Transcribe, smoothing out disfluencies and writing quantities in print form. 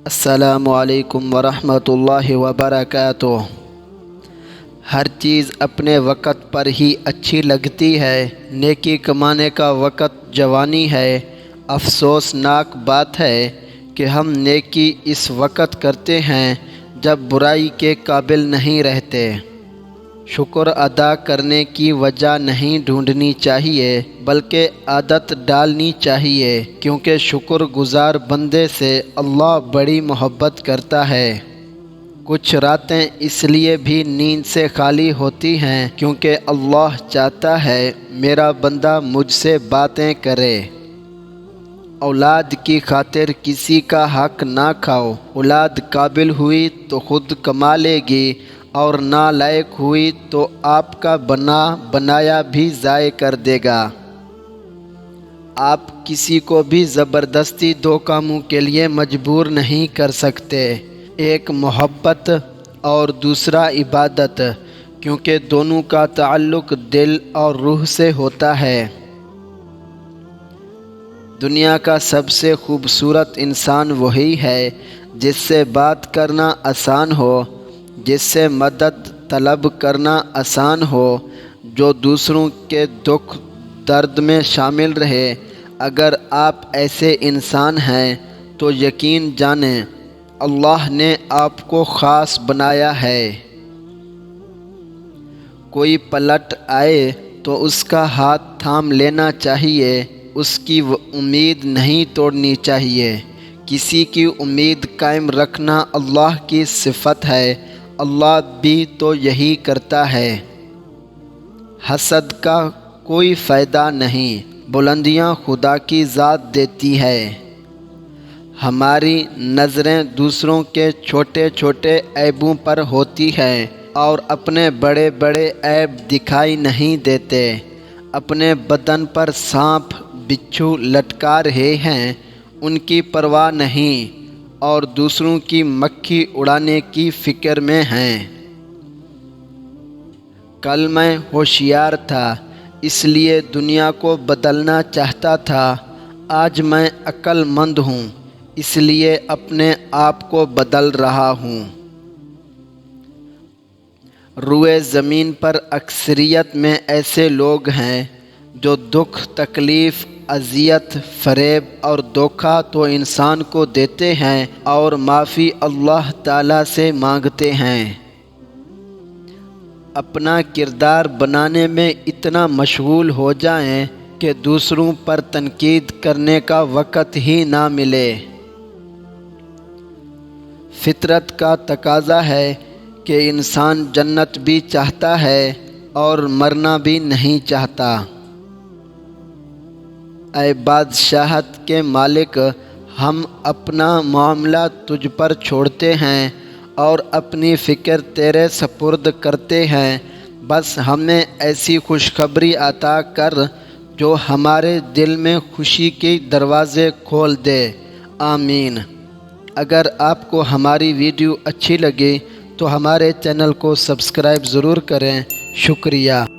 السلام علیکم ورحمۃ اللہ وبرکاتہ۔ ہر چیز اپنے وقت پر ہی اچھی لگتی ہے۔ نیکی کمانے کا وقت جوانی ہے۔ افسوسناک بات ہے کہ ہم نیکی اس وقت کرتے ہیں جب برائی کے قابل نہیں رہتے۔ شکر ادا کرنے کی وجہ نہیں ڈھونڈنی چاہیے بلکہ عادت ڈالنی چاہیے، کیونکہ شکر گزار بندے سے اللہ بڑی محبت کرتا ہے۔ کچھ راتیں اس لیے بھی نیند سے خالی ہوتی ہیں کیونکہ اللہ چاہتا ہے میرا بندہ مجھ سے باتیں کرے۔ اولاد کی خاطر کسی کا حق نہ کھاؤ۔ اولاد قابل ہوئی تو خود کما لے گی اور نالائق ہوئی تو آپ کا بنایا بھی ضائع کر دے گا۔ آپ کسی کو بھی زبردستی دو کاموں کے لیے مجبور نہیں کر سکتے، ایک محبت اور دوسرا عبادت، کیونکہ دونوں کا تعلق دل اور روح سے ہوتا ہے۔ دنیا کا سب سے خوبصورت انسان وہی ہے جس سے بات کرنا آسان ہو، جس سے مدد طلب کرنا آسان ہو، جو دوسروں کے دکھ درد میں شامل رہے۔ اگر آپ ایسے انسان ہیں تو یقین جانیں اللہ نے آپ کو خاص بنایا ہے۔ کوئی پلٹ آئے تو اس کا ہاتھ تھام لینا چاہیے، اس کی امید نہیں توڑنی چاہیے۔ کسی کی امید قائم رکھنا اللہ کی صفت ہے، اللہ بھی تو یہی کرتا ہے۔ حسد کا کوئی فائدہ نہیں، بلندیاں خدا کی ذات دیتی ہے۔ ہماری نظریں دوسروں کے چھوٹے چھوٹے عیبوں پر ہوتی ہیں اور اپنے بڑے بڑے عیب دکھائی نہیں دیتے۔ اپنے بدن پر سانپ بچھو لٹکا رہے ہیں، ان کی پرواہ نہیں اور دوسروں کی مکھی اڑانے کی فکر میں ہیں۔ کل میں ہوشیار تھا اس لیے دنیا کو بدلنا چاہتا تھا، آج میں عقل مند ہوں اس لیے اپنے آپ کو بدل رہا ہوں۔ روئے زمین پر اکثریت میں ایسے لوگ ہیں جو دکھ، تکلیف، اذیت، فریب اور دھوکہ تو انسان کو دیتے ہیں اور معافی اللہ تعالیٰ سے مانگتے ہیں۔ اپنا کردار بنانے میں اتنا مشغول ہو جائیں کہ دوسروں پر تنقید کرنے کا وقت ہی نہ ملے۔ فطرت کا تقاضا ہے کہ انسان جنت بھی چاہتا ہے اور مرنا بھی نہیں چاہتا۔ اے بادشاہت کے مالک، ہم اپنا معاملہ تجھ پر چھوڑتے ہیں اور اپنی فکر تیرے سپرد کرتے ہیں، بس ہمیں ایسی خوشخبری عطا کر جو ہمارے دل میں خوشی کے دروازے کھول دے، آمین۔ اگر آپ کو ہماری ویڈیو اچھی لگے تو ہمارے چینل کو سبسکرائب ضرور کریں۔ شکریہ۔